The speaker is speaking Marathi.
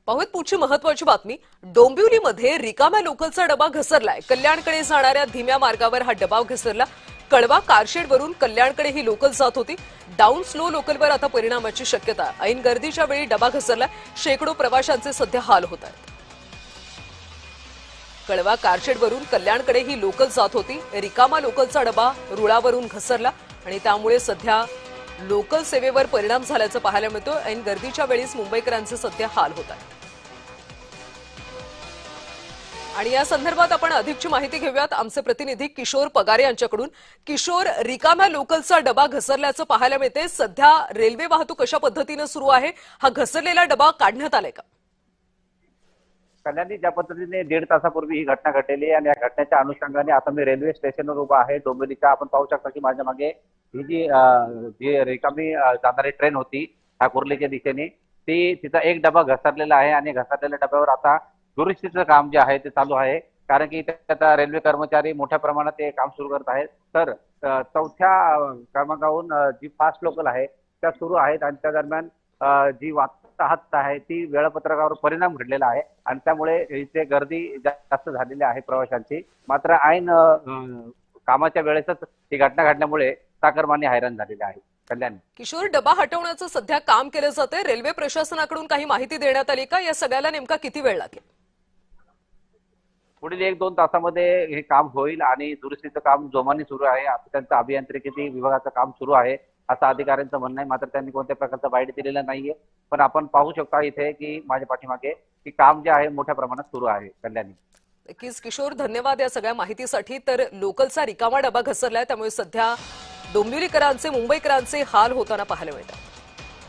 पाहूयात पुढची महत्वाची बातमी। डोंबिवलीमध्ये रिकाम्या लोकलचा डबा घसरलाय। कल्याणकडे जाणाऱ्या धीम्या मार्गावर हा डबा घसरला। कळवा कारशेडवरून कल्याणकडे ही लोकल जात होती। डाऊन स्लो लोकलवर आता परिणामाची शक्यता। ऐन गर्दीच्या वेळी डबा घसरला। शेकडो प्रवाशांचे सध्या हाल होत आहेत। कळवा कारशेडवरून कल्याणकडे ही लोकल जात होती। रिकामा लोकलचा डबा रुळावरून घसरला आणि त्यामुळे सध्या लोकल सेवेवर परिणाम झाल्याचं पाहायला मिळतं। ऐन गर्दीच्या वेळीच मुंबईकरांचे सध्या हाल होत आहेत। आणि या संदर्भात आपण अधिकची माहिती घेऊयात आमचे प्रतिनिधी किशोर पगारे यांच्याकडून। किशोर, रिकाम्या लोकलचा डबा घसरल्याचं पाहायला मिळते। सध्या रेल्वे वाहतूक कशा पद्धतीने सुरू आहे? हा घसरलेला डबा काढण्यात आलाय का? कल्याणी ज्या पद्धतीने 1.5 तासापूर्वी ही घटना घडलेली आहे आणि या घटनेच्या अनुषंगाने आता मी रेल्वे स्टेशनवर उभा आहे डोंबिवलीच्या। आपण पाहू शकता की माझ्या मागे ही जी रिकामी जाणारी ट्रेन होती ठाकुर्लीच्या दिशेने, ती तिचा एक डबा घसरलेला आहे आणि घसरलेल्या डब्यावर आता दुरुस्तीचं काम जे आहे ते चालू आहे। कारण की आता रेल्वे कर्मचारी मोठ्या प्रमाणात ते काम सुरू करत आहेत। तर चौथ्या क्रमांकावरून जी फास्ट लोकल आहे त्या सुरू आहेत आणि त्या दरम्यान जी वाहतूक आहे ती वेळापत्रकावर परिणाम घडलेला आहे आणि त्यामुळे इथे गर्दी जास्त झालेली आहे प्रवाशांची। मात्र ऐन कामाच्या वेळेसच ही घटना घडल्यामुळे चाकरमानी हैराण झालेले आहे। कल्याण किशोर, डबा हटवण्याचं सध्या काम केलं जातंय। रेल्वे प्रशासनाकडून काही माहिती देण्यात आली का? या सगळ्याला नेमका किती वेळ लागेल? पुढील 1-2 तासामध्ये हे काम होईल आणि दुरुस्तीचं काम जोमाने सुरू आहे। आता त्यांचं अभियांत्रिकी विभागाचं काम सुरू आहे असं अधिकाऱ्यांचं म्हणणं आहे। मात्र त्यांनी कोणत्या प्रकारचा बाईट दिलेला नाहीये। पण आपण पाहू शकता इथे की माझ्या पाठीमागे की काम जे आहे मोठ्या प्रमाणात सुरू आहे। कल्याणी नक्कीच किशोर, धन्यवाद या सगळ्या माहितीसाठी। तर लोकलचा रिकामा डबा घसरलाय, त्यामुळे सध्या डोंबिवलीकरांचे, मुंबईकरांचे हाल होताना पाहायला मिळतात।